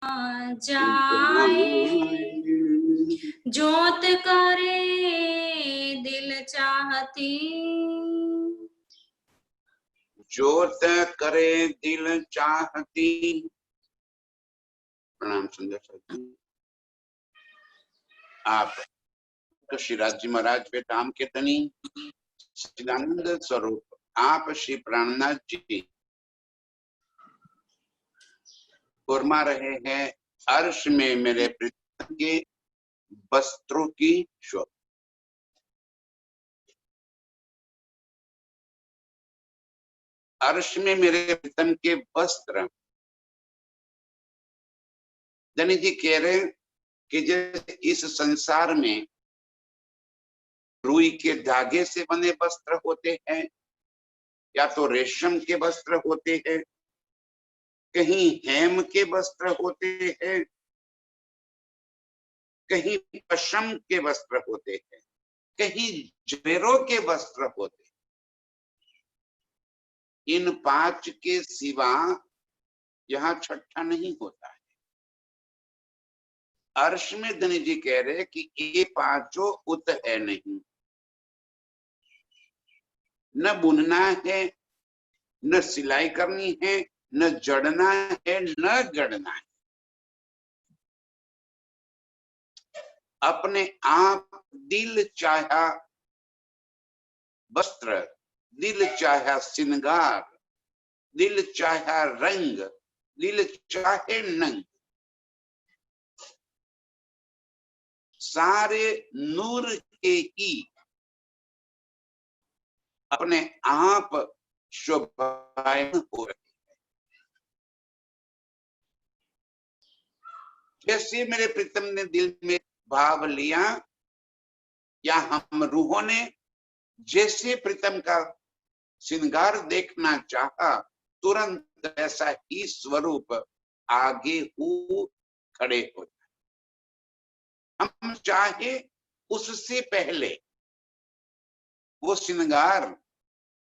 जाए, जोत करे दिल चाहती, जोत करे दिल चाहती। प्रणाम सुंदर सर। आप तो श्री राज महाराज पे नाम कीर्तनी सच्चिदानंद स्वरूप आप श्री प्राणनाथ जी फरमा रहे हैं अर्श में मेरे प्रीतम के वस्त्रों की शोभा। अर्श में मेरे प्रीतम के वस्त्र। धनी जी कह रहे हैं कि जैसे इस संसार में रुई के धागे से बने वस्त्र होते हैं या तो रेशम के वस्त्र होते हैं, कहीं हेम के वस्त्र होते हैं, कहीं पशम के वस्त्र होते हैं, कहीं जवेरों के वस्त्र होते हैं। इन पांच के सिवा यहाँ छठा नहीं होता है। अर्श में धनी जी कह रहे कि ये पांचों उत है नहीं, न बुनना है, न सिलाई करनी है, न जड़ना है, न गढ़ना है। अपने आप दिल चाहा वस्त्र, दिल चाहा श्रृंगार, दिल चाहा रंग, दिल चाहे नंग, सारे नूर के ही अपने आप शोभायमान हो रहे हैं। जैसे मेरे प्रीतम ने दिल में भाव लिया या हम रूहों ने जैसे प्रीतम का श्रृंगार देखना चाहा, तुरंत ऐसा ही स्वरूप आगे हो खड़े हो जाए। हम चाहे उससे पहले वो श्रृंगार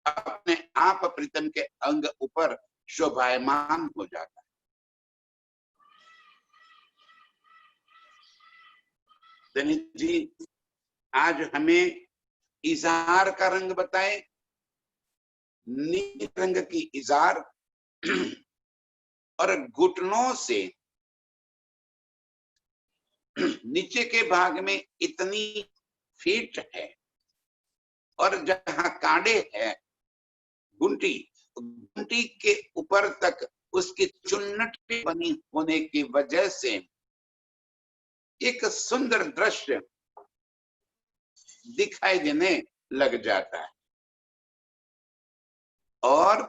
अपने आप प्रीतम के अंग ऊपर शोभायमान हो जाता है। दनित जी आज हमें इजार का रंग बताए। नील रंग की इजार और घुटनों से नीचे के भाग में इतनी फीट है और जहां कांडे है गुंटी, गुंटी के ऊपर तक उसकी चुन्नट बनी होने की वजह से एक सुंदर दृश्य दिखाई देने लग जाता है। और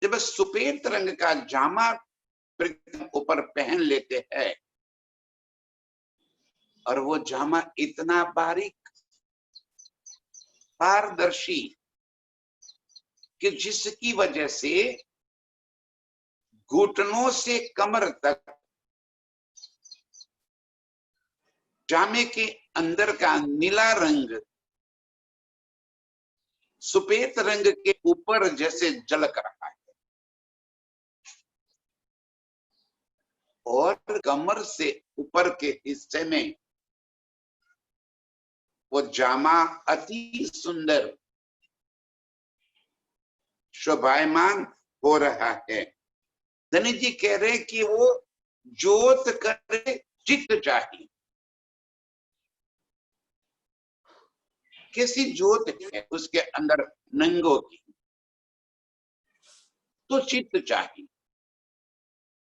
जब सुपेत रंग का जामा ऊपर पहन लेते हैं और वो जामा इतना बारीक पारदर्शी कि जिसकी वजह से घुटनों से कमर तक जामे के अंदर का नीला रंग सुपेत रंग के ऊपर जैसे झलक रहा है और कमर से ऊपर के हिस्से में वो जामा अति सुंदर शोभायमान हो रहा है। धनी जी कह रहे कि वो जोत करे चित्त चाहिए। कैसी जोत है उसके अंदर नंगों की, तो चित्त चाहिए।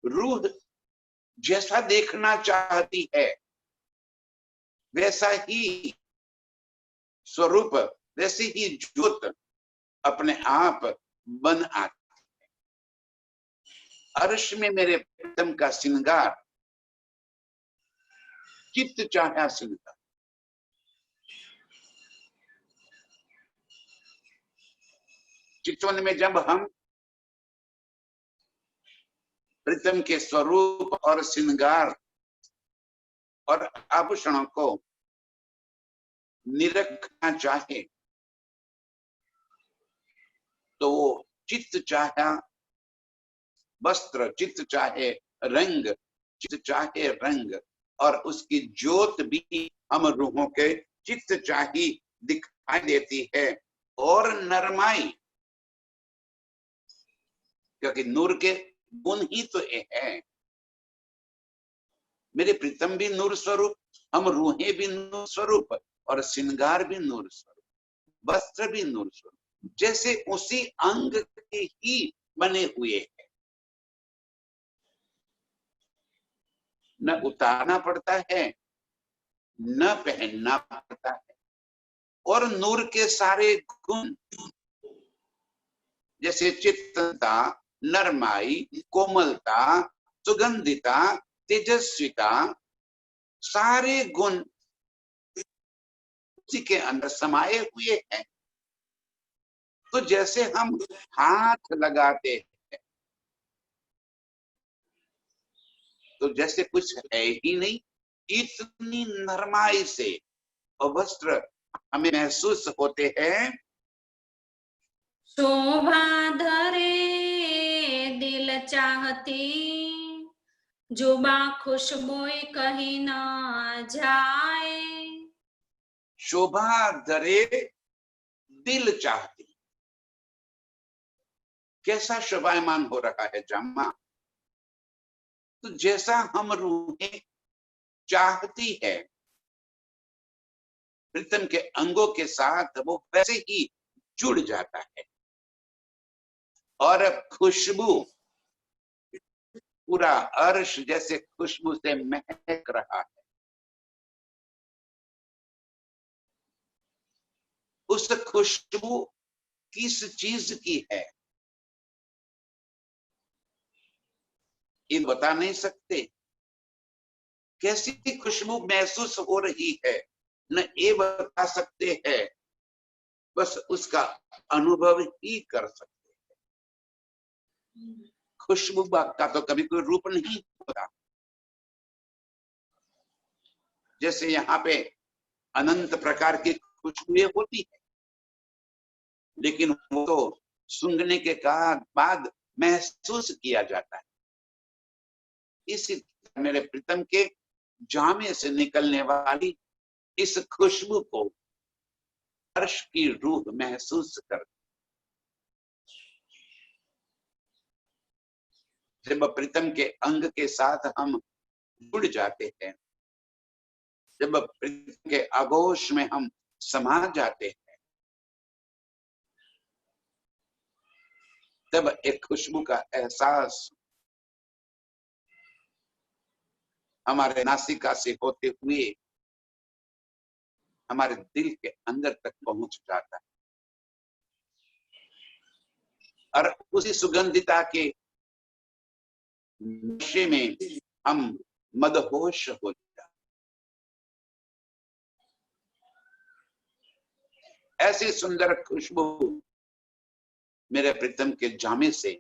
रूह जैसा देखना चाहती है वैसा ही स्वरूप, वैसी ही जोत अपने आप बन आती है। अर्श में मेरे प्रीतम का श्रृंगार, चित्त चाहा श्रृंगार। चितवन में जब हम प्रीतम के स्वरूप और श्रृंगार और आभूषणों को निरखना चाहे तो वो चित्त चाहा वस्त्र, चित्त चाहे रंग, चित चाहे रंग, और उसकी ज्योत भी हम रूहों के चित्त चाही दिखाई देती है। और नरमाई, क्योंकि नूर के गुण ही तो ये है। मेरे प्रीतम भी नूर स्वरूप, हम रूहें भी नूर स्वरूप, और श्रृंगार भी नूर स्वरूप, वस्त्र भी नूर स्वरूप, जैसे उसी अंग के ही बने हुए हैं। न उतारना पड़ता है, न पहनना पड़ता है। और नूर के सारे गुण, जैसे चित्तता, नरमाई, कोमलता, सुगंधिता, तेजस्विता, सारे गुण उसी के अंदर समाये हुए हैं। तो जैसे हम हाथ लगाते हैं तो जैसे कुछ है ही नहीं, इतनी नरमाई से वस्त्र हमें महसूस होते हैं। शोभा धरे दिल चाहती, जुबा खुशबू कहीं ना जाए। शोभा धरे दिल चाहती, कैसा शोभायमान हो रहा है जामा। तो जैसा हम रूहें चाहती है प्रीतम के अंगों के साथ, वो वैसे ही जुड़ जाता है। और खुशबू, पूरा अर्श जैसे खुशबू से महक रहा है। उस खुशबू किस चीज की है ये बता नहीं सकते। कैसी खुशबू महसूस हो रही है न ये बता सकते हैं, बस उसका अनुभव ही कर सकते हैं। खुशबू का तो कभी कोई रूप नहीं होता। जैसे यहाँ पे अनंत प्रकार की खुशबुएं होती है, लेकिन वो तो सूंघने के बाद महसूस किया जाता है। इसी मेरे प्रीतम के जामे से निकलने वाली इस खुशबू को अर्श की रूह महसूस कर। जब प्रीतम के अंग के साथ हम जुड़ जाते हैं, जब प्रीतम के आगोश में हम समा जाते हैं, तब एक खुशबू का एहसास हमारे नासिका से होते हुए हमारे दिल के अंदर तक पहुंच जाता है। और उसी सुगंधिता के नशे में हम मदहोश हो जाते। ऐसी सुंदर खुशबू मेरे प्रीतम के जामे से,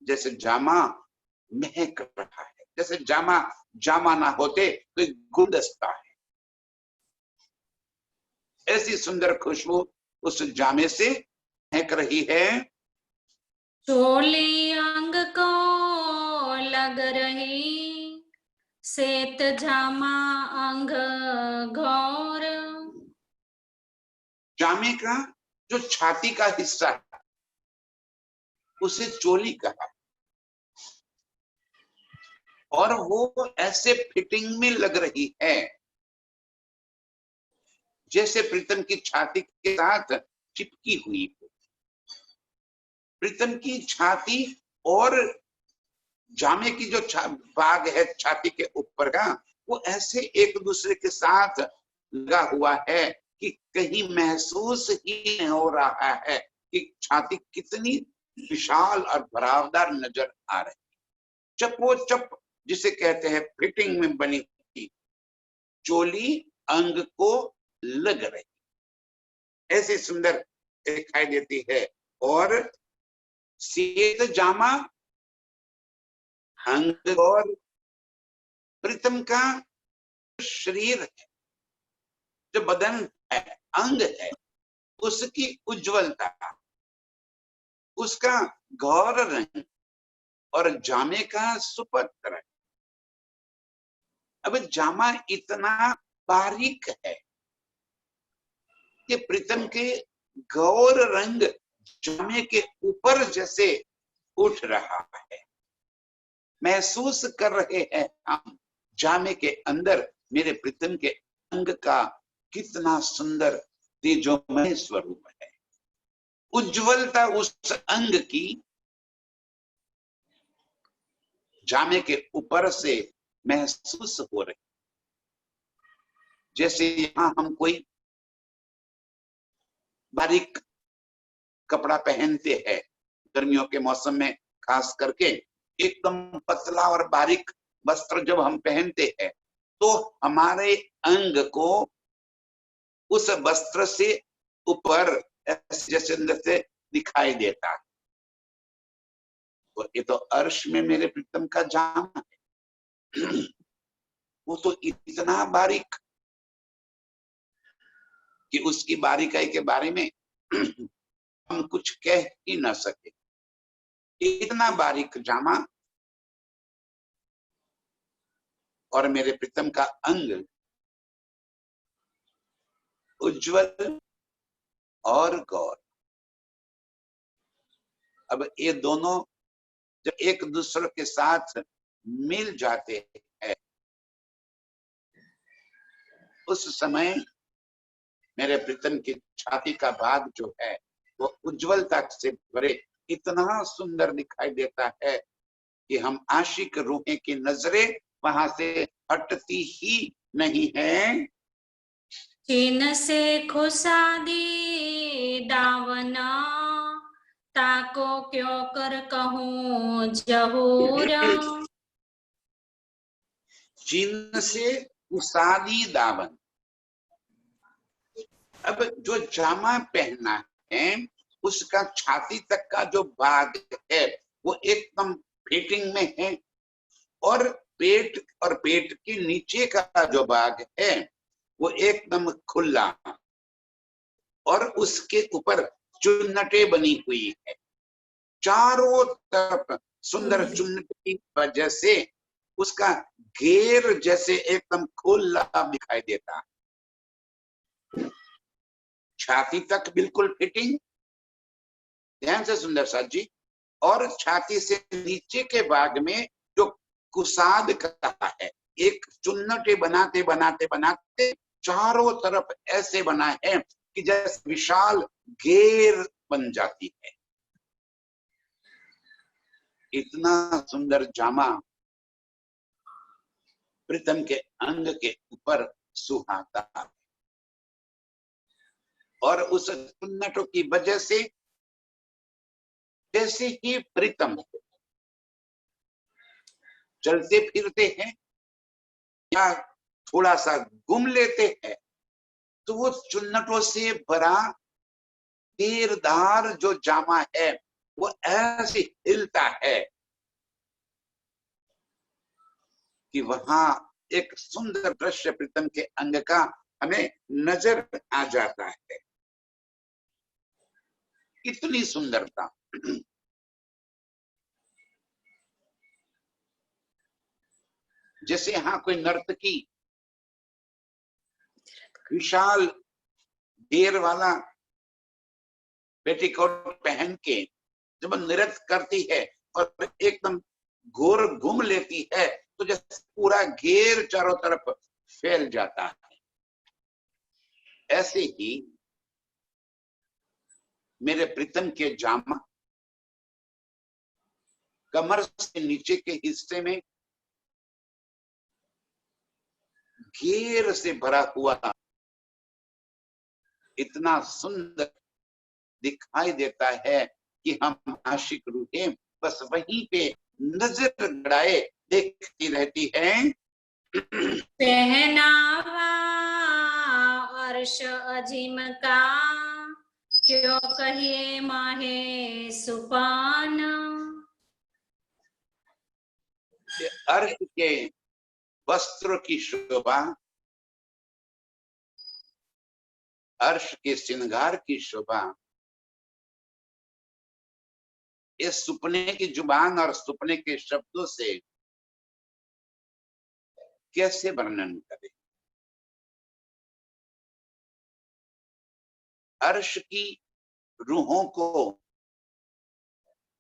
जैसे जामा महक रहा है, जैसे जामा ना होते तो एक गुलदस्ता है। ऐसी सुंदर खुशबू उस जामे से महक रही है। चोली अंग को लग रही, श्वेत जामा अंग घोर। जामे का जो छाती का हिस्सा है उसे चोली कहा, और वो ऐसे फिटिंग में लग रही है जैसे प्रीतम की छाती के साथ चिपकी हुई हो। प्रीतम की छाती और जामे की जो भाग है छाती के ऊपर का, वो ऐसे एक दूसरे के साथ लगा हुआ है कि कहीं महसूस ही नहीं हो रहा है कि छाती कितनी विशाल और भरावदार नजर आ रही। चपोचप जिसे कहते हैं फिटिंग में बनी हुई चोली अंग को लग रही, ऐसी सुंदर दिखाई देती है। और श्वेत जामा अंग और प्रीतम का शरीर है, जो बदन है, अंग है, उसकी उज्जवलता, उसका गौर रंग और जामे का सुपत्र। अब जामा इतना बारीक है कि प्रीतम के गौर रंग जामे के ऊपर जैसे उठ रहा है। महसूस कर रहे हैं हम जामे के अंदर मेरे प्रीतम के अंग का कितना सुंदर तेजोमय स्वरूप है। उज्जवलता उस अंग की जामे के ऊपर से महसूस हो रही। जैसे यहां हम कोई बारीक कपड़ा पहनते हैं गर्मियों के मौसम में, खास करके एकदम पतला और बारीक वस्त्र जब हम पहनते हैं तो हमारे अंग को उस वस्त्र से ऊपर जैसे अंदर से दिखाई देता है। तो ये तो अर्श में मेरे प्रीतम का जामा है। वो तो इतना बारीक कि उसकी बारीकाई के बारे में हम कुछ कह ही ना सके। इतना बारीक जामा और मेरे प्रीतम का अंग उज्जवल और गौर। अब ये दोनों जब एक दूसरे के साथ मिल जाते हैं उस समय मेरे प्रीतम की छाती का भाग जो है वो उज्जवलता से भरे इतना सुंदर दिखाई देता है कि हम आशिक रूहें की नजरें वहां से हटती ही नहीं है। चीन से खुशादी दावना, ताको क्यों कर कहूँ जहूर। चीन से उसादी दावन। अब जो जामा पहना है उसका छाती तक का जो भाग है वो एकदम फिटिंग में है और पेट के नीचे का जो भाग है वो एकदम खुला और उसके ऊपर चुन्नटे बनी हुई है। चारों तरफ सुंदर चुन्नट की वजह से उसका घेर जैसे एकदम खुला दिखाई देता है। छाती तक बिल्कुल फिटिंग, ध्यान से सुंदर साथ जी। और छाती से नीचे के भाग में जो कुसाद कहा है, एक चुन्नटे बनाते बनाते बनाते चारों तरफ ऐसे बना है कि जैसे विशाल घेर बन जाती है। इतना सुंदर जामा प्रीतम के अंग के ऊपर सुहाता है और उस चुन्नटों की वजह से जैसे ही प्रीतम चलते फिरते हैं या थोड़ा सा घूम लेते हैं तो वो चुन्नटों से भरा तीरदार जो जामा है वो ऐसे हिलता है कि वहां एक सुंदर दृश्य प्रीतम के अंग का हमें नजर आ जाता है। इतनी सुंदरता। जैसे यहाँ कोई नर्तकी विशाल घेर वाला पेटीकोट पहन के जब नृत्य करती है और एकदम घोर घूम लेती है तो जैसे पूरा घेर चारों तरफ फैल जाता है। ऐसे ही मेरे प्रीतम के जामा कमर से नीचे के हिस्से में घेर से भरा हुआ इतना सुंदर दिखाई देता है कि हम आशिक रूहें बस वहीं पे नजर गड़ाए देखती रहती हैं। पहनावा अर्श अजीम का, क्यों कहिए माहे सुपान। अर्श के वस्त्र की शोभा, अर्श के श्रृंगार की शोभा इस सुपने की जुबान और सुपने के शब्दों से कैसे वर्णन करें। अर्श की रूहों को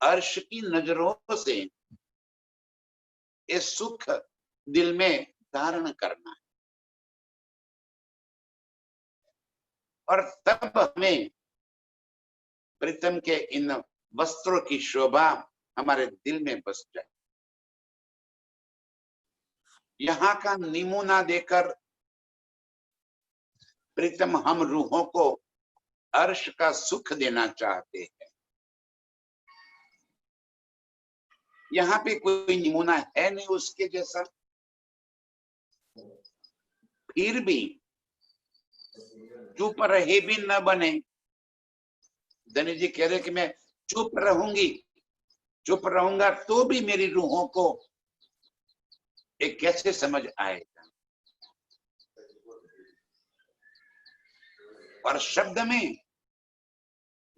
अर्श की नजरों से इस सुख दिल में धारण करना है, और तब हमें प्रीतम के इन वस्त्रों की शोभा हमारे दिल में बस जाए। यहाँ का नमूना देकर प्रीतम हम रूहों को अर्श का सुख देना चाहते हैं। यहाँ पे कोई नमूना है नहीं उसके जैसा, फिर भी चुप रहे भी न बने। धनी जी कह रहे कि मैं चुप रहूंगी, चुप रहूंगा तो भी मेरी रूहों को एक कैसे समझ आएगा। और शब्द में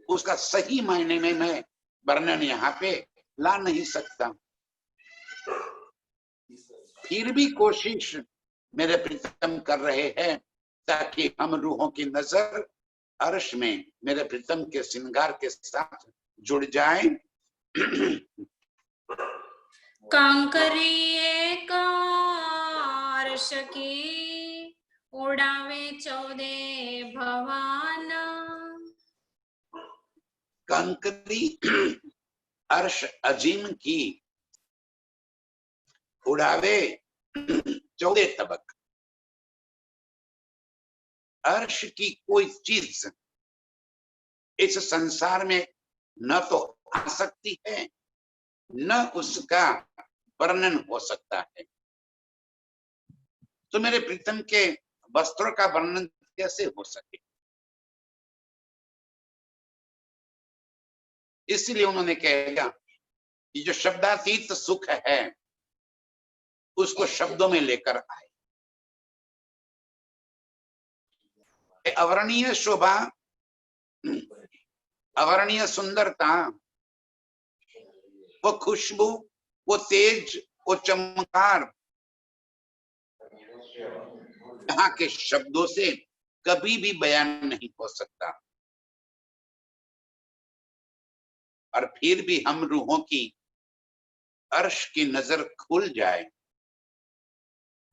उसका सही मायने में मैं वर्णन यहाँ पे ला नहीं सकता। फिर भी कोशिश मेरे प्रीतम कर रहे हैं ताकि हम रूहों की नजर अर्श में मेरे प्रीतम के श्रृंगार के साथ जुड़ जाए। कंकरी एक अर्श की उड़ावे 14 भवन। कंकरी अर्श अजीम की उड़ावे 14 तबक। अर्श की कोई चीज इस संसार में न तो आ सकती है न उसका वर्णन हो सकता है। तो मेरे प्रीतम के वस्त्रों का वर्णन कैसे हो सके। इसलिए उन्होंने कहा कि जो शब्दातीत सुख है उसको शब्दों में लेकर आए। अवर्णीय शोभा, अवर्णीय सुंदरता, वो खुशबू, वो तेज, वो चमत्कार यहाँ के शब्दों से कभी भी बयान नहीं हो सकता। और फिर भी हम रूहों की अर्श की नजर खुल जाए,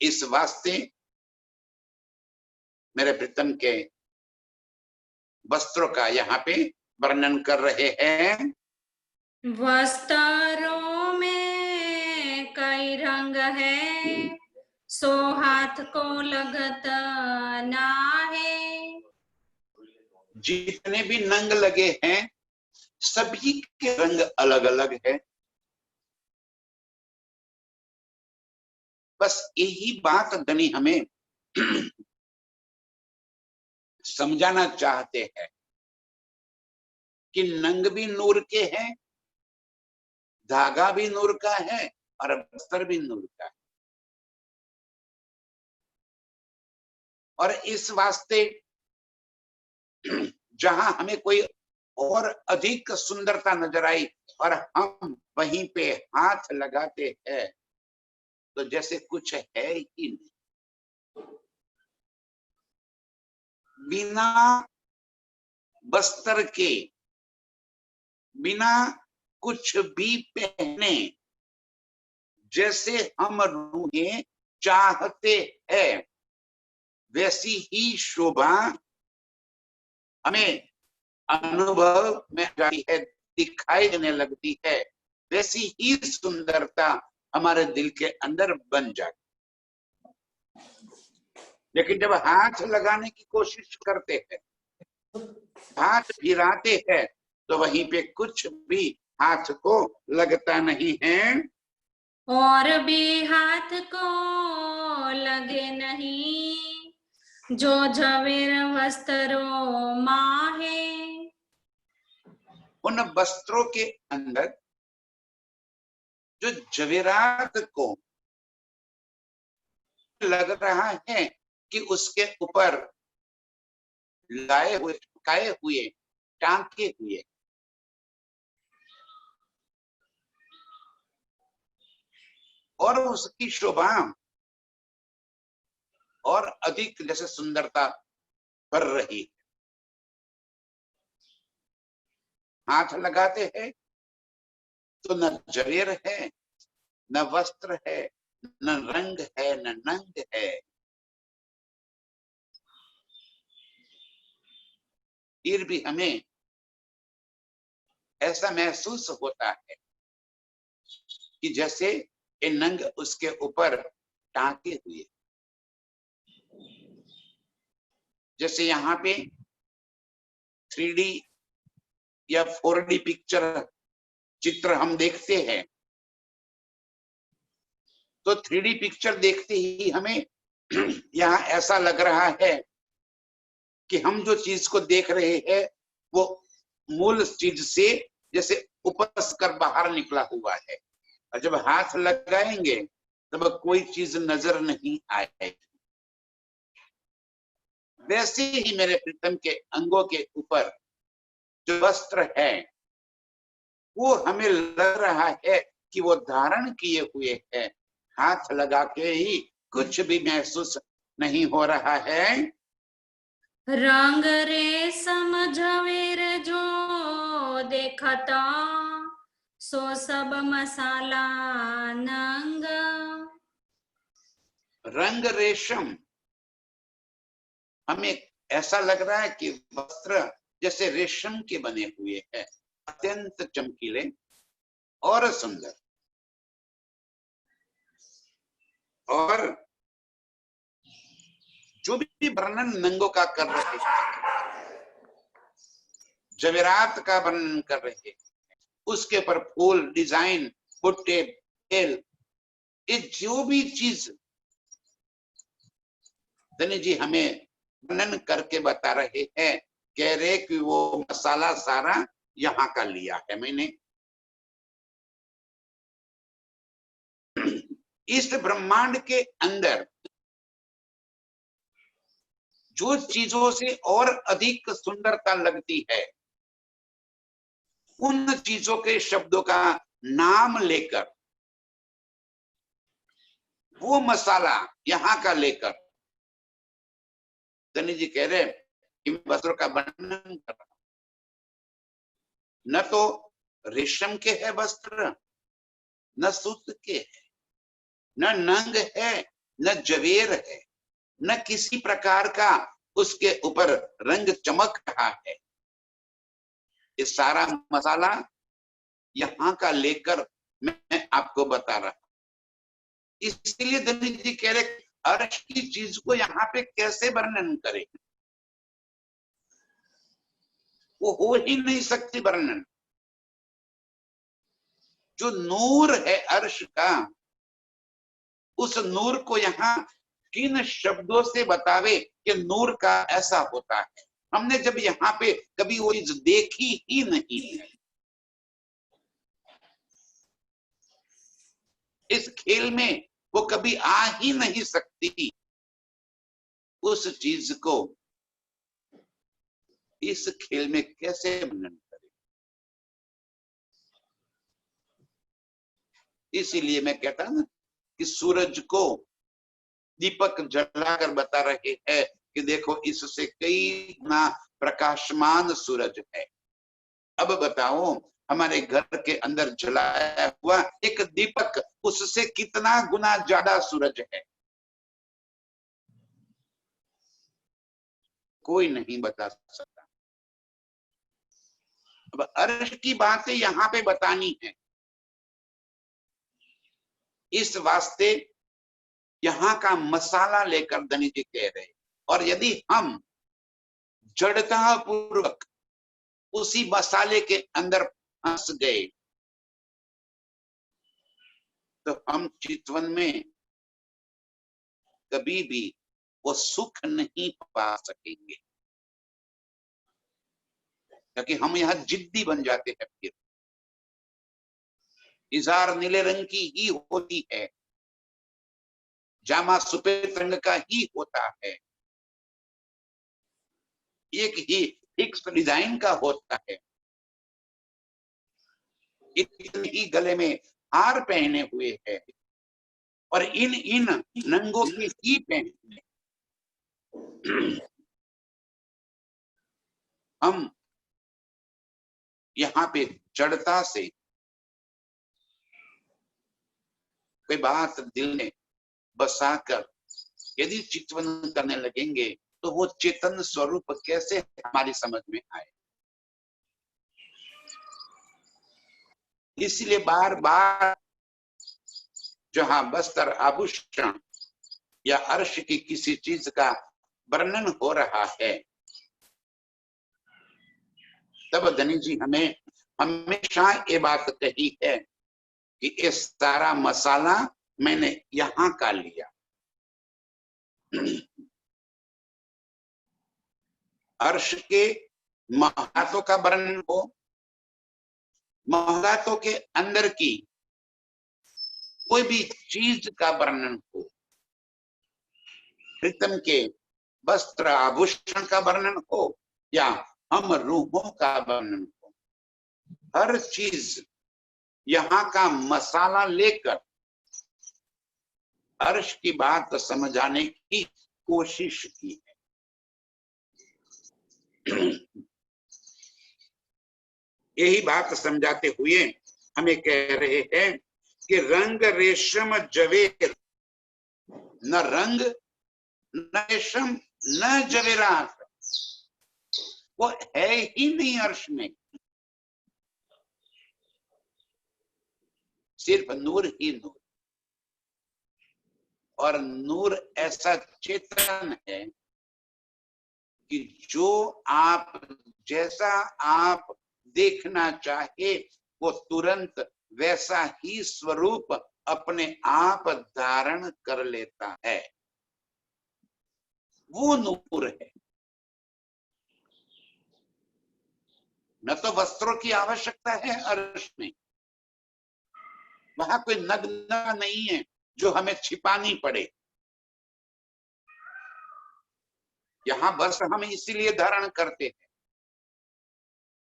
इस वास्ते मेरे प्रीतम के वस्त्रों का यहाँ पे वर्णन कर रहे हैं। वस्त्रों में कई रंग है, सो हाथ को लगत ना है। जितने भी नंग लगे हैं सभी के रंग अलग अलग है। बस यही बात धनी हमें समझाना चाहते हैं कि नंग भी नूर के हैं, धागा भी नूर का है और बस्तर भी नूर का है। और इस वास्ते जहां हमें कोई और अधिक सुंदरता नजर आई और हम वहीं पे हाथ लगाते हैं तो जैसे कुछ है ही नहीं। बिना बस्तर के, बिना कुछ भी पहने जैसे हम रूहें चाहते हैं वैसी ही शोभा हमें अनुभव में जाती है, दिखाई देने लगती है, वैसी ही सुंदरता हमारे दिल के अंदर बन जाती। लेकिन जब हाथ लगाने की कोशिश करते हैं, हाथ फिराते हैं तो वहीं पे कुछ भी हाथ को लगता नहीं है। और भी हाथ को लगे नहीं, जो झवेर वस्त्रों माहे। उन वस्त्रों के अंदर जो जवेरात को लग रहा है कि उसके ऊपर लाए हुए, काए हुए, टांके हुए और उसकी शोभा और अधिक जैसे सुंदरता बढ़ रही है। हाथ लगाते हैं तो न जवेर है, न वस्त्र है, न रंग है, न नंग है, फिर भी हमें ऐसा महसूस होता है कि जैसे ये नंग उसके ऊपर टांके हुए, जैसे यहाँ पे 3D या 4D पिक्चर चित्र हम देखते हैं, तो 3D पिक्चर देखते ही हमें यहाँ ऐसा लग रहा है कि हम जो चीज को देख रहे हैं वो मूल चीज से जैसे उपस कर बाहर निकला हुआ है, और जब हाथ लगाएंगे तब कोई चीज नजर नहीं आएगी। वैसे ही मेरे प्रीतम के अंगों के ऊपर जो वस्त्र है वो हमें लग रहा है कि वो धारण किए हुए है, हाथ लगा के ही कुछ भी महसूस नहीं हो रहा है। रंग रेशम झवेर जो देखता, सो सब मसाला नंग। रंग रेशम, हमें ऐसा लग रहा है कि वस्त्र जैसे रेशम के बने हुए हैं, अत्यंत चमकीले और सुंदर। और जो भी वर्णन नंगों का कर रहे हैं, जवेरात का वर्णन कर रहे हैं, उसके ऊपर फूल, डिजाइन, बुट्टे, तेल, ये जो भी चीज धनी जी हमें वर्णन करके बता रहे हैं, कह रहे कि वो मसाला सारा यहाँ का लिया है मैंने। इस ब्रह्मांड के अंदर जो चीजों से और अधिक सुंदरता लगती है, उन चीजों के शब्दों का नाम लेकर, वो मसाला यहाँ का लेकर धनी जी कह रहे कि मैं वस्त्रों का वर्णन कर रहा हूं। न तो रेशम के है वस्त्र, न सूत के है, न नंग है, न जवेर है, न किसी प्रकार का उसके ऊपर रंग चमक रहा है। ये सारा मसाला यहाँ का लेकर मैं आपको बता रहा हूं। इसलिए धनी जी कह रहे अर्श की चीज को यहाँ पे कैसे वर्णन करें, वो हो ही नहीं सकती वर्णन। जो नूर है अर्श का, उस नूर को यहाँ किन शब्दों से बतावे कि नूर का ऐसा होता है। हमने जब यहाँ पे कभी वो चीज देखी ही नहीं है, इस खेल में वो कभी आ ही नहीं सकती, उस चीज को इस खेल में कैसे वर्णन करें। इसीलिए मैं कहता ना कि सूरज को दीपक जलाकर बता रहे हैं कि देखो इससे कई गुना प्रकाशमान सूरज है। अब बताओ हमारे घर के अंदर जलाया हुआ एक दीपक, उससे कितना गुना ज्यादा सूरज है, कोई नहीं बता सकता। अब अर्श की बातें यहाँ पे बतानी है, इस वास्ते यहाँ का मसाला लेकर धनी जी कह रहे। और यदि हम जड़ता पूर्वक उसी मसाले के अंदर फंस गए तो हम चितवन में कभी भी वो सुख नहीं पा सकेंगे, क्योंकि हम यहाँ जिद्दी बन जाते हैं। फिर इजार नीले रंग की ही होती है, जामा सफेद रंग का ही होता है, एक ही फिक्स डिजाइन का होता है, इतने ही गले में हार पहने हुए है, और इन इन नंगों के ही पहनने हम यहाँ पे जड़ता से कोई बात दिल में बसाकर यदि चिंतन करने लगेंगे तो वो चेतन स्वरूप कैसे हमारी समझ में आए। इसलिए बार बार जहां वस्त्र आभूषण या अर्श की किसी चीज का वर्णन हो रहा है तब धनी जी हमें हमेशा ये बात कही है कि ये सारा मसाला मैंने यहां का लिया। अर्श के महातों का वर्णन हो, महातों के अंदर की कोई भी चीज का वर्णन हो, प्रीतम के वस्त्र आभूषण का वर्णन हो या हम रूहों का वर्णन हो, हर चीज यहाँ का मसाला लेकर अर्श की बात समझाने की कोशिश की है। यही बात समझाते हुए हमें कह रहे हैं कि रंग रेशम जवेर, न रंग न रेशम न जवेरात, वो है ही नहीं अर्श में, सिर्फ नूर ही नूर। और नूर ऐसा चेतन है कि जो आप जैसा आप देखना चाहे वो तुरंत वैसा ही स्वरूप अपने आप धारण कर लेता है, वो नूर है। न तो वस्त्रों की आवश्यकता है अर्श में, वहां कोई नग्नता नहीं है जो हमें छिपानी पड़े। यहाँ वस्त्र हम इसीलिए धारण करते हैं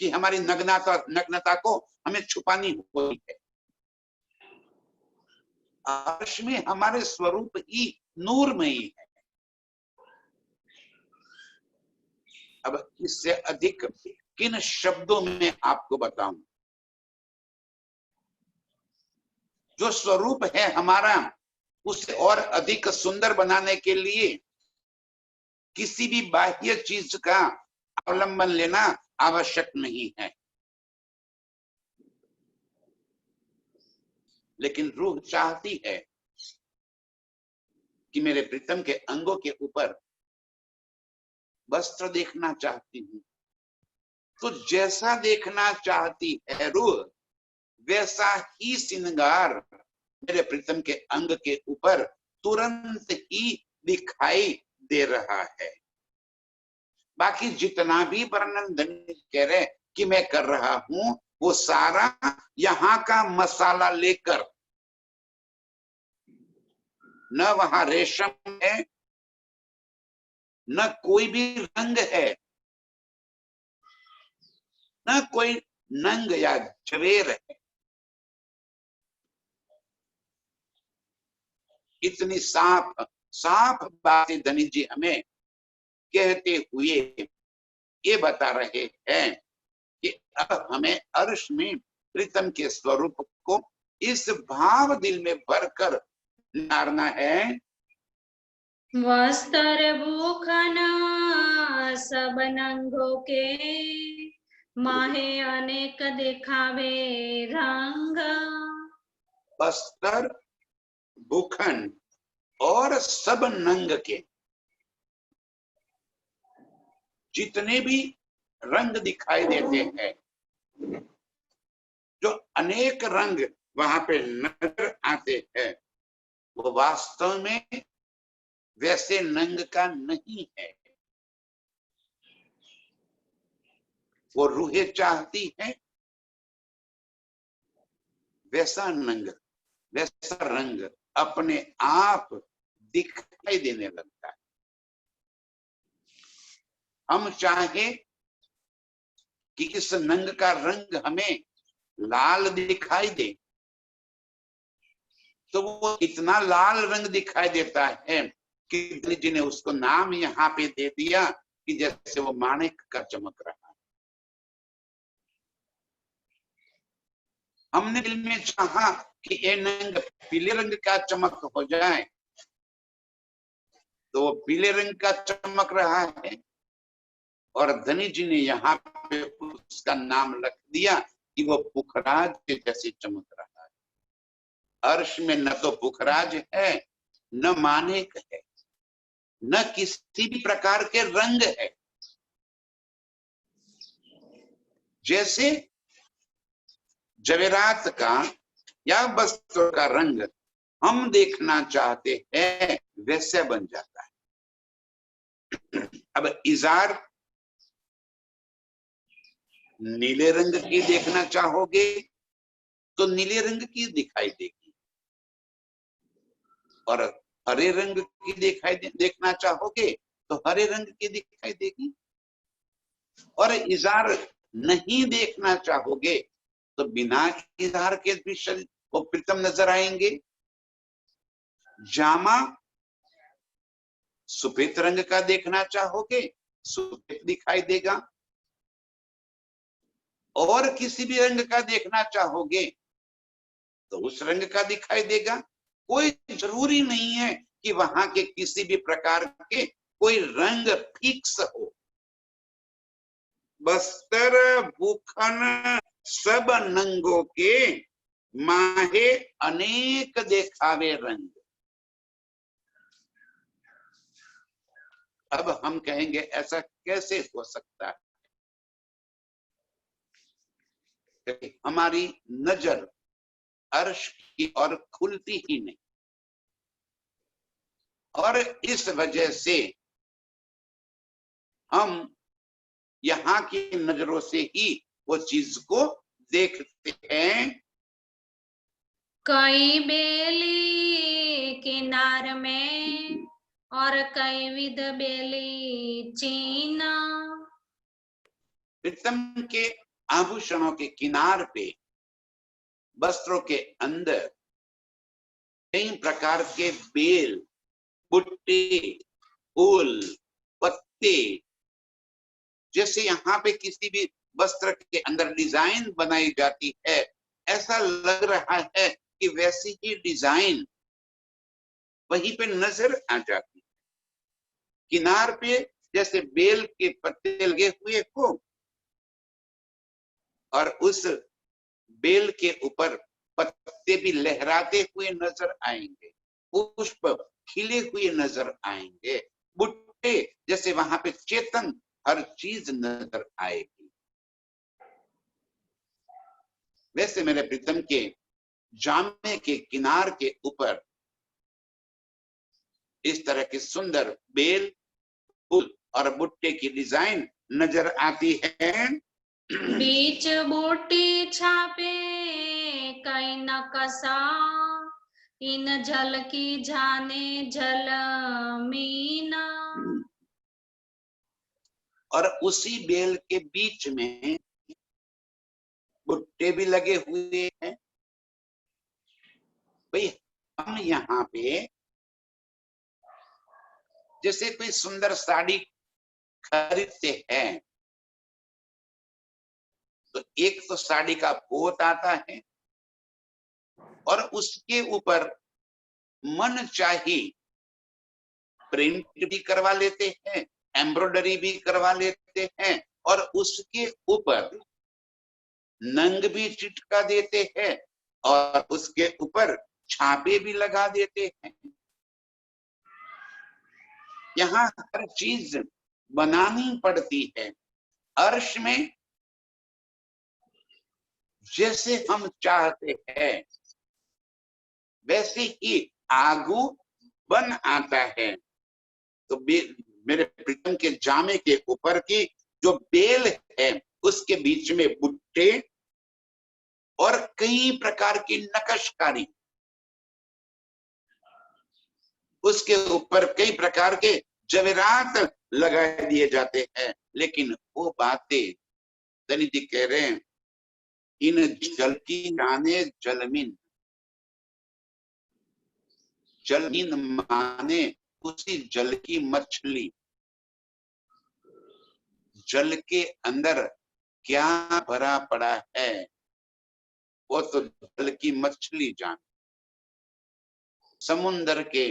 कि हमारी नग्नता को हमें छुपानी होती है। अर्श में हमारे स्वरूप ही नूरमयी है। अब इससे अधिक किन शब्दों में आपको बताऊं? जो स्वरूप है हमारा उसे और अधिक सुंदर बनाने के लिए किसी भी बाह्य चीज का अवलंबन लेना आवश्यक नहीं है, लेकिन रूह चाहती है कि मेरे प्रीतम के अंगों के ऊपर वस्त्र देखना चाहती हूं। तो जैसा देखना चाहती है रूह वैसा ही श्रृंगार मेरे प्रीतम के अंग के ऊपर तुरंत ही दिखाई दे रहा है। बाकी जितना भी वर्णन धनी कह रहे कि मैं कर रहा हूं वो सारा यहाँ का मसाला लेकर, न वहां रेशम है न कोई भी रंग है न कोई नंग या जवेर है। इतनी साफ साफ बातें धनी जी हमें कहते हुए ये बता रहे हैं कि अब हमें अर्श में प्रीतम के स्वरूप को इस भाव दिल में भरकर निहारना है। वस्त्र भूखना सब नंगों के, माहे अनेक दिखावे रंग। वस्त्र भूखन और सब नंग के जितने भी रंग दिखाई देते हैं, जो अनेक रंग वहां पे नजर आते हैं, वो वास्तव में वैसे नंग का नहीं है। वो रूहें चाहती हैं वैसा नंग वैसा रंग अपने आप दिखाई देने लगता है। हम चाहे कि इस नंग का रंग हमें लाल दिखाई दे तो वो इतना लाल रंग दिखाई देता है कि धनी जी ने उसको नाम यहाँ पे दे दिया कि जैसे वो माणिक का चमक रहा है। हमने दिल में चाहा कि ये रंग पीले रंग का चमक हो जाए, तो वो पीले रंग का चमक रहा है, और धनी जी ने यहाँ पे उसका नाम रख दिया कि वो पुखराज के जैसे चमक रहा है। अर्श में न तो पुखराज है, न माणिक है, न किसी भी प्रकार के रंग है। जैसे जवेरात का या वस्त्र का रंग हम देखना चाहते हैं वैसे बन जाता है। अब इजार नीले रंग की देखना चाहोगे तो नीले रंग की दिखाई देगी, और हरे रंग की देखना चाहोगे तो हरे रंग की दिखाई देगी, और इजार नहीं देखना चाहोगे तो बिना इजार के भी शरीर वो प्रीतम नजर आएंगे। जामा सफेद रंग का देखना चाहोगे सफेद दिखाई देगा, और किसी भी रंग का देखना चाहोगे तो उस रंग का दिखाई देगा। कोई जरूरी नहीं है कि वहां के किसी भी प्रकार के कोई रंग फिक्स हो। बस्तर भूखन सब नंगों के माहे अनेक देखावे रंग। अब हम कहेंगे ऐसा कैसे हो सकता है? हमारी नजर अर्श की ओर खुलती ही नहीं, और इस वजह से हम यहाँ की नजरों से ही वो चीज को देखते हैं। कई बेली किनार में और कई विध बेली चीना। प्रीतम के आभूषणों के किनार पे, वस्त्रों के अंदर कई प्रकार के बेल, बुट्टे, फूल, पत्ते, जैसे यहाँ पे किसी भी वस्त्र के अंदर डिजाइन बनाई जाती है, ऐसा लग रहा है कि वैसी ही डिजाइन वहीं पे नजर आ जाती है। किनार पे जैसे बेल के पत्ते लगे हुए हो, और उस बेल के ऊपर पत्ते भी लहराते हुए नजर आएंगे, पुष्प खिले हुए नजर आएंगे, बुट्टे जैसे वहां पे चेतन हर चीज नजर आएगी। वैसे मेरे प्रीतम के जामे के किनार के ऊपर इस तरह की सुंदर बेल, फूल और बुट्टे की डिजाइन नजर आती है। बीच बूटी छापे कई नकशा, इन जल की जाने जल मीना। और उसी बेल के बीच में बुट्टे भी लगे हुए हैं। भाई हम यहाँ पे जैसे कोई सुंदर साड़ी खरीदते हैं, तो एक तो साड़ी का पोत आता है, और उसके ऊपर मन चाही प्रिंट भी करवा लेते हैं, एम्ब्रॉयडरी भी करवा लेते हैं, और उसके ऊपर नंग भी चिटका देते हैं, और उसके ऊपर छापे भी लगा देते हैं। यहाँ हर चीज बनानी पड़ती है। अर्श में जैसे हम चाहते हैं वैसे ही आगू बन आता है। तो मेरे प्रीतम के जामे के ऊपर की जो बेल है, उसके बीच में बुट्टे और कई प्रकार की नक्शकारी, उसके ऊपर कई प्रकार के जवेरात लगा दिए जाते हैं। लेकिन वो बातें धनी जी कह रहे हैं, इन जल की जाने जलमीन। जलहीन माने उसी जल की मछली। जल के अंदर क्या भरा पड़ा है वो तो जल की मछली जान। समुन्द्र के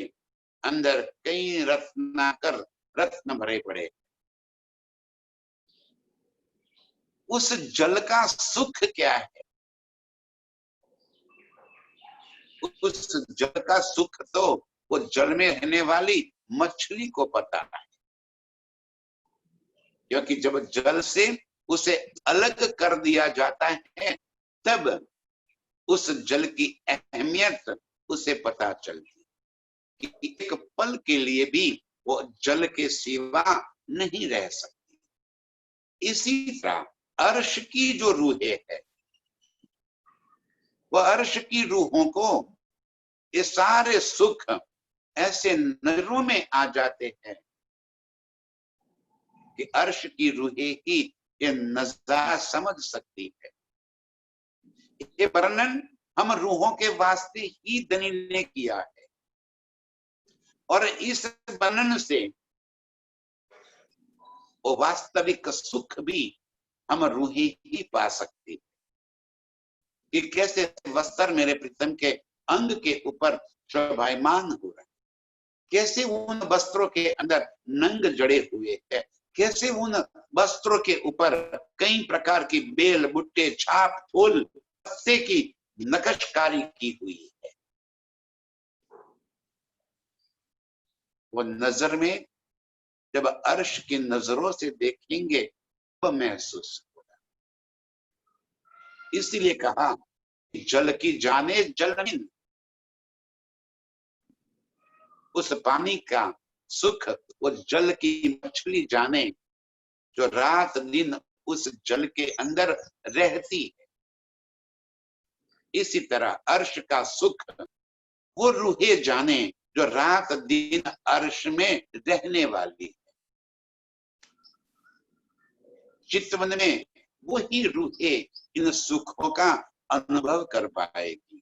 अंदर कई रत्नाकर रत्न भरे पड़े। उस जल का सुख क्या है? उस जल का सुख तो वो जल में रहने वाली मछली को पता है, क्योंकि जब जल से उसे अलग कर दिया जाता है तब उस जल की अहमियत उसे पता चलती कि एक पल के लिए भी वो जल के सिवा नहीं रह सकती। इसी तरह अर्श की जो रूहें है, वह अर्श की रूहों को ये सारे सुख ऐसे नजरों में आ जाते हैं कि अर्श की रूहें ही ये नजारा समझ सकती है। ये वर्णन हम रूहों के वास्ते ही धनी ने किया है और इस वर्णन से वो वास्तविक सुख भी हम रूहें ही पा सकती है। कि कैसे वस्त्र मेरे प्रीतम के अंग के ऊपर शोभायमान हो रहा है, कैसे उन वस्त्रों के अंदर नंग जड़े हुए हैं, कैसे उन वस्त्रों के ऊपर कई प्रकार की बेल बुट्टे छाप फूल पत्ते की नक्शकारी की हुई है। वो नजर में जब अर्श की नजरों से देखेंगे तो महसूस होगा। इसीलिए कहा जल की जाने जलमीन, उस पानी का सुख वो जल की मछली जाने जो रात दिन उस जल के अंदर रहती है। इसी तरह अर्श का सुख वो रूहें जाने जो रात दिन अर्श में रहने वाली है। चित्तवन में वही रूहें इन सुखों का अनुभव कर पाएगी।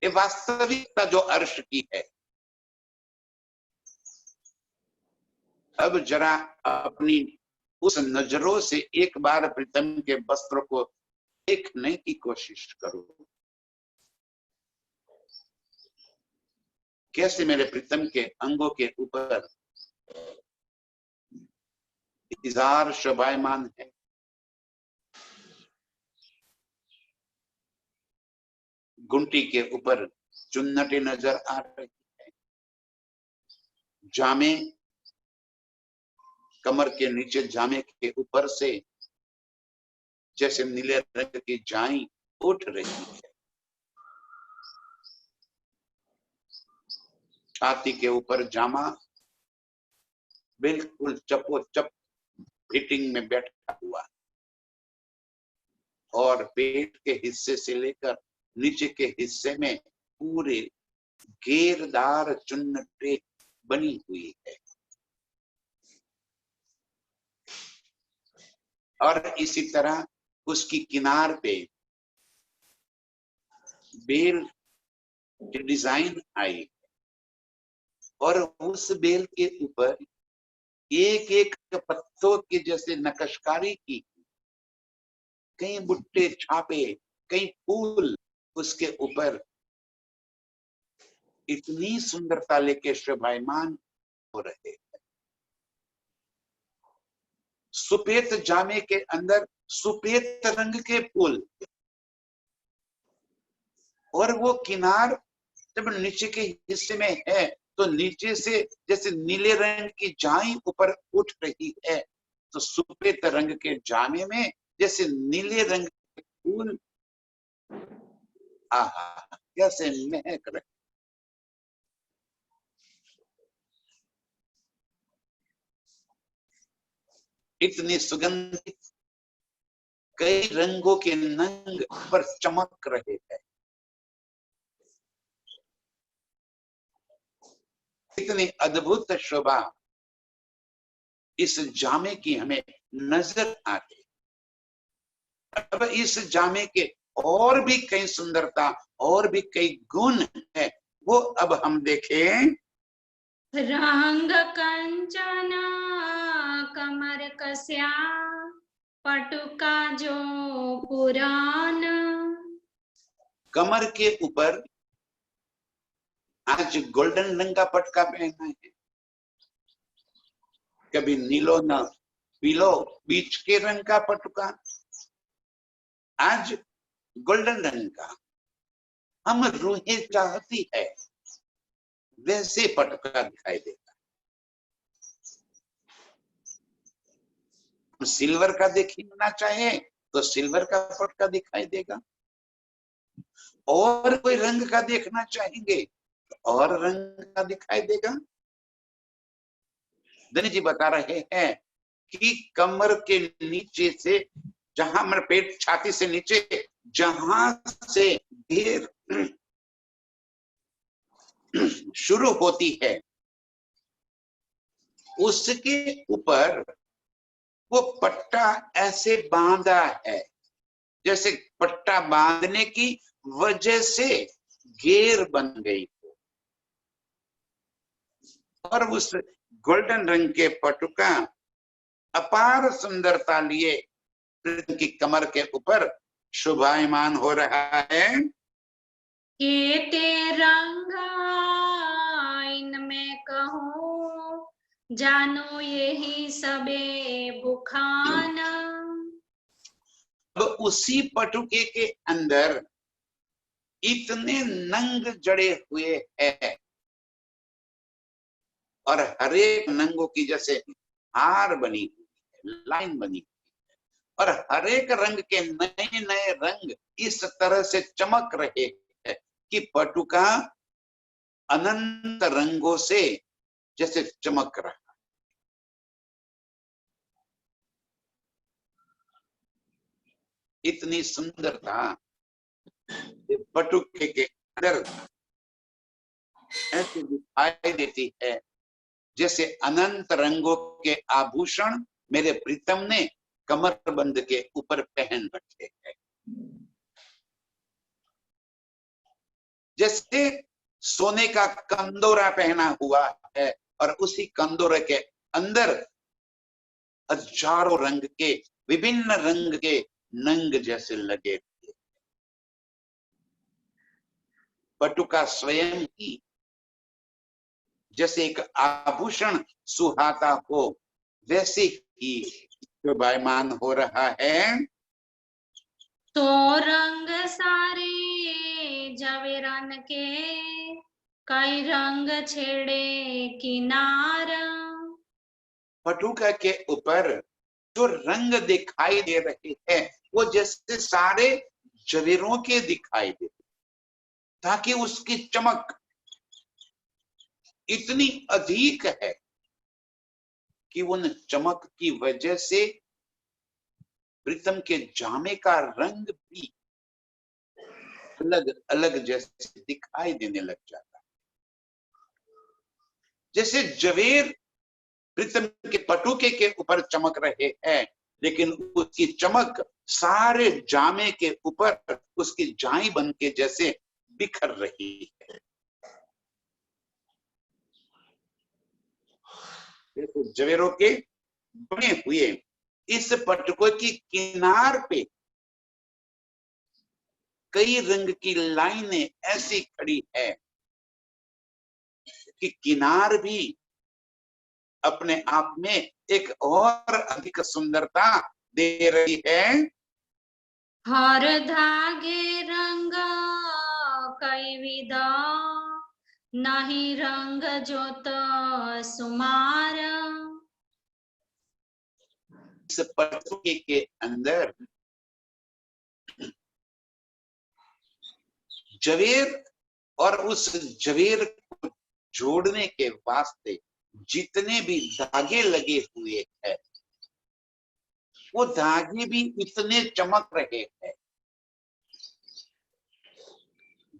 ये वास्तविकता जो अर्श की है। अब जरा अपनी उस नजरों से एक बार प्रीतम के वस्त्र को देखने की कोशिश करो। कैसे मेरे प्रीतम के अंगों के ऊपर इज़ार शोभायमान है, गुंटी के ऊपर चुन्नटें नजर आ रही है, जामे कमर के नीचे जामे के ऊपर से जैसे नीले रंग की जाई उठ रही है, छाती के ऊपर जामा बिल्कुल चपोचप फिटिंग में बैठा हुआ और पेट के हिस्से से लेकर नीचे के हिस्से में पूरे घेरदार चुन्नटें बनी हुई है। और इसी तरह उसकी किनार पे बेल की डिजाइन आई और उस बेल के ऊपर एक एक पत्तों के जैसे नक्शकारी की, कई बुट्टे छापे, कई फूल उसके ऊपर इतनी सुंदरता लेके शोभायमान हो रहे हैं। सुपेत जामे के अंदर सुपेत रंग के फूल और वो किनार जब नीचे के हिस्से में है तो नीचे से जैसे नीले रंग की जाई ऊपर उठ रही है, तो सुपेत रंग के जामे में जैसे नीले रंग के फूल आहा कैसे महक रहे। इतनी सुगंधित कई रंगों के नंग पर चमक रहे हैं। इतनी अद्भुत शोभा इस जामे की हमें नजर आती। अब इस जामे के और भी कई सुंदरता और भी कई गुण है, वो अब हम देखें। रंग कंचन कमर कस्या पटुका जो पुरान। कमर के ऊपर आज गोल्डन रंग का पटका पहना है, कभी नीलो न पीलो बीच के रंग का पटका, आज गोल्डन रंग का। हम रूहें चाहती है वैसे पटका दिखाई देगा। हम सिल्वर का देखना चाहे तो सिल्वर का पटका दिखाई देगा, और कोई रंग का देखना चाहेंगे तो और रंग का दिखाई देगा। धनी जी बता रहे हैं कि कमर के नीचे से, जहां हमारे पेट छाती से नीचे जहां से घेर शुरू होती है, उसके ऊपर वो पट्टा ऐसे बांधा है, जैसे पट्टा बांधने की वजह से घेर बन गई हो। और उस गोल्डन रंग के पटुका अपार सुंदरता लिए कृष्ण की कमर के ऊपर शोभायमान हो रहा है। केते रंग इनमें कहूँ जानो यही सबे बुखान। अब उसी पटुके के अंदर इतने नंग जड़े हुए हैं, और हरेक नंगों की जैसे हार बनी हुई है, लाइन बनी हुई है, और हरेक रंग के नए नए रंग इस तरह से चमक रहे हैं कि पटुका अनंत रंगों से जैसे चमक रहा। इतनी सुंदरता पटुके के अंदर ऐसे दिखाई देती है जैसे अनंत रंगों के आभूषण मेरे प्रीतम ने कमरबंद के ऊपर पहन रखे हैं। जैसे सोने का कंदोरा पहना हुआ है और उसी कंदोरे के अंदर हजारों रंग के, विभिन्न रंग के नंग जैसे लगे हुए। पटुका स्वयं ही जैसे एक आभूषण सुहाता हो, वैसे ही शोभायमान हो रहा है। तो रंग सारे जवेरन के कई रंग छेड़े किनार। पटुका के ऊपर जो रंग दिखाई दे रहे हैं वो जैसे सारे जवेरों के दिखाई दे, ताकि उसकी चमक इतनी अधिक है कि उन चमक की वजह से प्रीतम के जामे का रंग भी अलग अलग जैसे दिखाई देने लग जाता है। जैसे जवेर प्रीतम के पटुके के ऊपर चमक रहे हैं, लेकिन उसकी चमक सारे जामे के ऊपर उसकी जाई बन के जैसे बिखर रही है। देखो जवेरों के बने हुए इस पटुके की किनार पे कई रंग की लाइनें ऐसी खड़ी है कि किनार भी अपने आप में एक और अधिक सुंदरता दे रही है। हर धागे रंग कई विधा नहीं रंग जोत सुमार। इस पटुके के अंदर जवेर और उस जवेर को जोड़ने के वास्ते जितने भी धागे लगे हुए हैं, वो धागे भी इतने चमक रहे हैं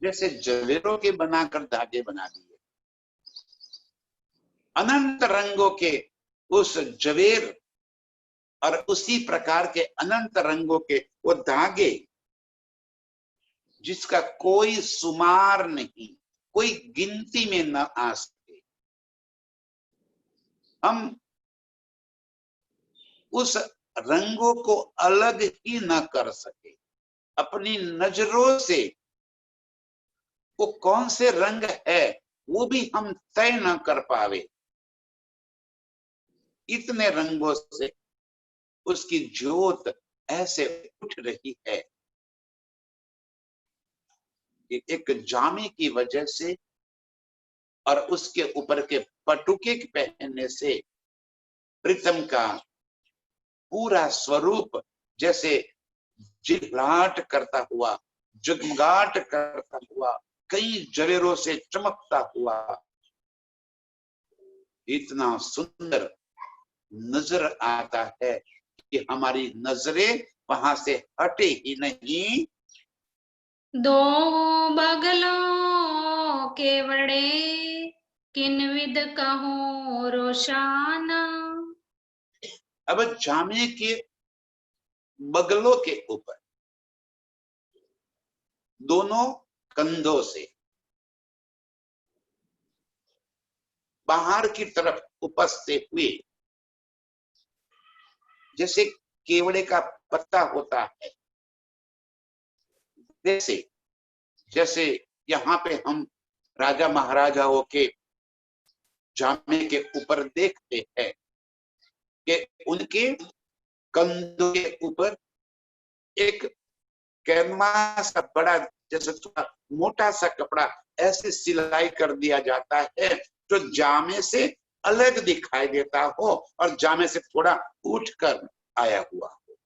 जैसे जवेरों के बनाकर धागे बना दिए। अनंत रंगों के उस जवेर और उसी प्रकार के अनंत रंगों के वो धागे जिसका कोई शुमार नहीं, कोई गिनती में न आ सके। हम उस रंगों को अलग ही न कर सके, अपनी नजरों से वो कौन से रंग है वो भी हम तय न कर पावे। इतने रंगों से उसकी ज्योत ऐसे उठ रही है कि एक जामे की वजह से और उसके ऊपर के पटुके के पहनने से प्रीतम का पूरा स्वरूप जैसे जिलहलाट करता हुआ, जगमगाट करता हुआ, कई जवेरों से चमकता हुआ इतना सुंदर नजर आता है कि हमारी नजरें वहां से हटे ही नहीं। दो बगलों के बड़े किनविद कहूँ रोशाना। अब जामे के बगलों के ऊपर दोनों कंधों से बाहर की तरफ उपसते हुए जैसे केवड़े का पत्ता होता है, जैसे जैसे यहाँ पे हम राजा महाराजाओं के जामे के ऊपर देखते हैं कि उनके कंधों के ऊपर एक कैनवास का बड़ा जैसे थोड़ा मोटा सा कपड़ा ऐसे सिलाई कर दिया जाता है जो जामे से अलग दिखाई देता हो और जामे से थोड़ा उठकर आया हुआ हो,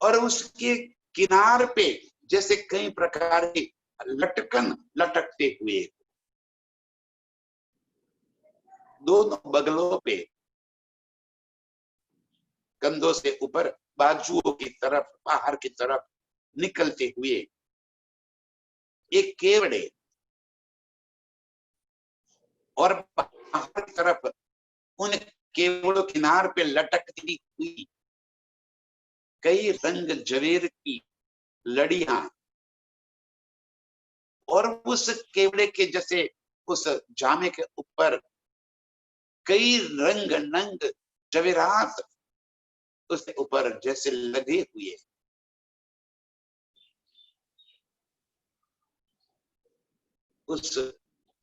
और उसके किनार पे जैसे कई प्रकार की लटकन लटकते हुए, दोनों बगलों पे कंधों से ऊपर बाजुओं की तरफ बाहर की तरफ निकलते हुए एक केवड़े और बाहर की तरफ उन केवड़ों किनार पे लटकती हुई कई रंग जवेर की लड़ियां, और उस केवड़े के जैसे उस जामे के ऊपर कई रंग नंग जवेरात उसके ऊपर जैसे लगे हुए। उस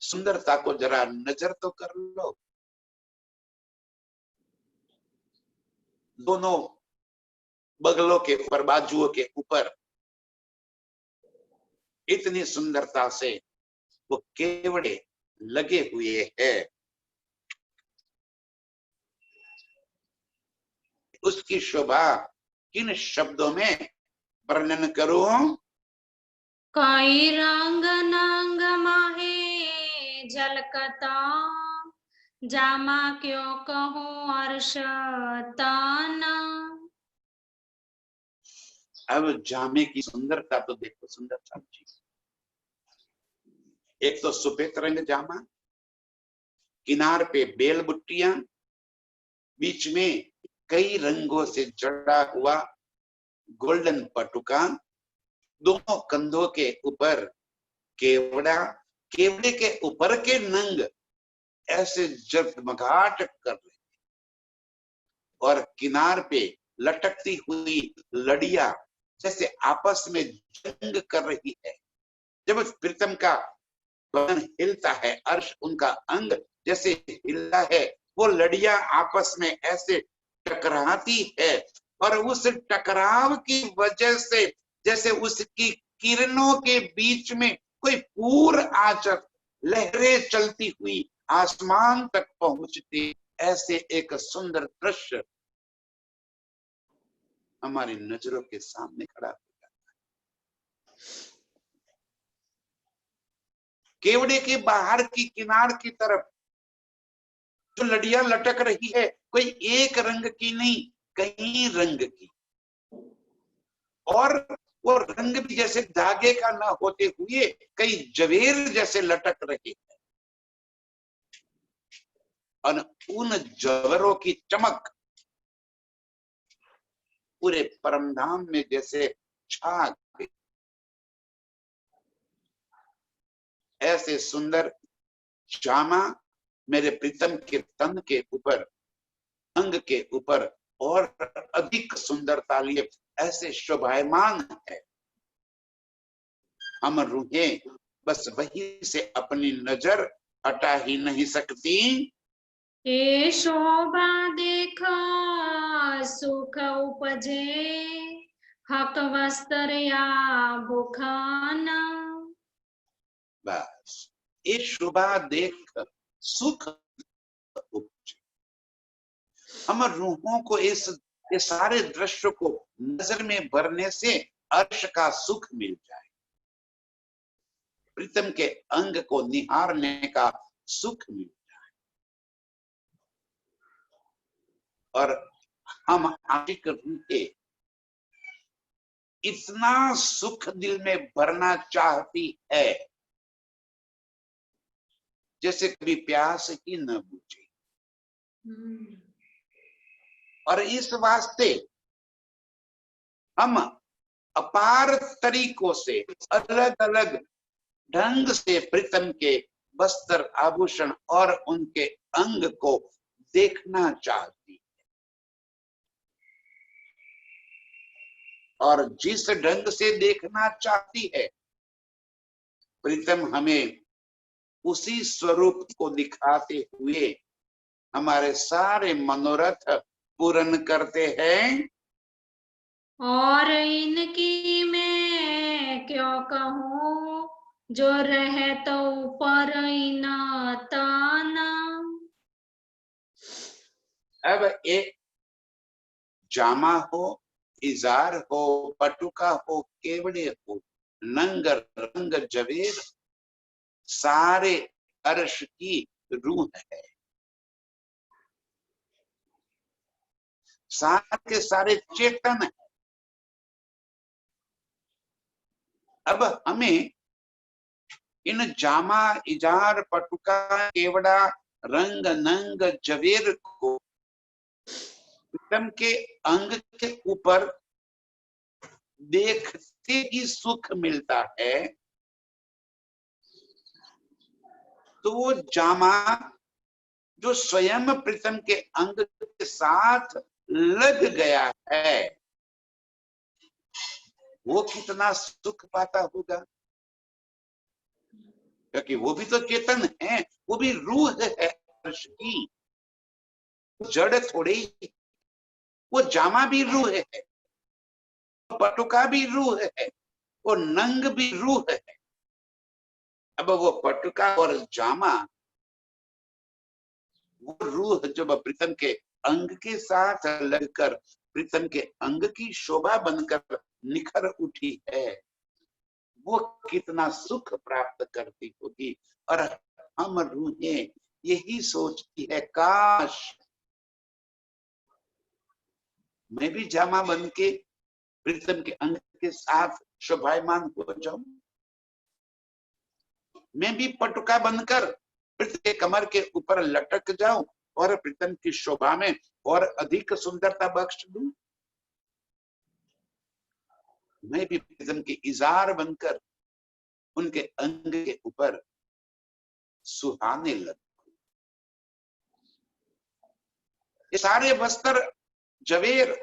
सुंदरता को जरा नजर तो कर लो। दोनों बगलों के ऊपर बाजुओं के ऊपर इतनी सुंदरता से वो केवड़े लगे हुए हैं। उसकी शोभा किन शब्दों में वर्णन करूं? कई रंग नंग माहे झलकता, जामा क्यों कहूँ अर्श ताना। अब जामे की सुंदरता तो देखो, सुंदरता जी, एक तो सफेद रंग जामा, किनार पे बेल बुट्टियां, बीच में कई रंगों से जड़ा हुआ गोल्डन पटुका, दोनों कंधों के ऊपर केवड़ा, केवड़े के ऊपर के नंग ऐसे जगमगाहट कर रहे, और किनार पे लटकती हुई लड़ियां जैसे आपस में जंग कर रही है। जब प्रीतम का बदन हिलता है, अर्श उनका अंग जैसे हिलता है, वो लड़ियां आपस में ऐसे टकराती है, और उस टकराव की वजह से जैसे उसकी किरणों के बीच में कोई पूर आचर लहरें चलती हुई आसमान तक पहुंचती, ऐसे एक सुंदर दृश्य हमारी नजरों के सामने खड़ा हो जाता है। केवड़े के बाहर की किनार की तरफ जो लड़ियां लटक रही है, कोई एक रंग की नहीं, कई रंग की, और वो रंग भी जैसे धागे का ना होते हुए कई जवेर जैसे लटक रहे हैं, और उन जवरों की चमक पूरे परमधाम में जैसे छा गई। ऐसे सुंदर जामा मेरे प्रीतम के तन के ऊपर, अंग के ऊपर और अधिक सुंदरता लिए ऐसे शोभायमान है। हम रूहें बस वही से अपनी नजर हटा ही नहीं सकती। ए शोभा देखा सुख उपजे, हक वस्त्र या भूखाना। बस ये शोभा देख सुख उपजे। हम रूहों को इस सारे दृश्य को नजर में भरने से अर्श का सुख मिल जाए, प्रीतम के अंग को निहारने का सुख मिल जाए, और हम आशिक रूहे इतना सुख दिल में भरना चाहती है जैसे कभी प्यास ही न बुझे। और इस वास्ते हम अपार तरीकों से अलग अलग ढंग से प्रीतम के वस्त्र आभूषण और उनके अंग को देखना चाहती है। और जिस ढंग से देखना चाहती है प्रीतम हमें उसी स्वरूप को दिखाते हुए हमारे सारे मनोरथ पूर्ण करते हैं। और इनकी मैं क्यों कहूँ, जो रहे तो ऊपर इना ताना। अब एक जामा हो, इजार हो, पटुका हो, केवड़े हो, नंग रंग जवेर, सारे अर्श की रूह है, सारे के सारे चेतन है। अब हमें इन जामा, इजार, पटुका, केवड़ा, रंग, नंग, जवेर को प्रीतम के अंग के ऊपर देखते ही सुख मिलता है। तो वो जामा जो स्वयं प्रीतम के अंग के साथ लग गया है, वो कितना सुख पाता होगा, क्योंकि वो भी तो चेतन है, वो भी रूह है अर्श की, जड़ थोड़े ही। वो जामा भी रूह है, पटुका भी रूह है, वो नंग भी रूह है। अब वो पटुका और जामा, वो रूह जब प्रीतम के अंग के साथ लगकर प्रीतम के अंग की शोभा बनकर निखर उठी है, वो कितना सुख प्राप्त करती होगी। और हम रूहें यही सोचती है, काश मैं भी जामा बन के प्रीतम के अंग के साथ शोभायमान हो जाऊं, मैं भी पटुका बनकर प्रीतम के कमर के ऊपर लटक जाऊं और प्रीतम की शोभा में और अधिक सुंदरता बख्श दूं। मैं भी प्रीतम की इजार बनकर उनके अंग के ऊपर सुहाने लगूं। ये सारे वस्त्र जवेर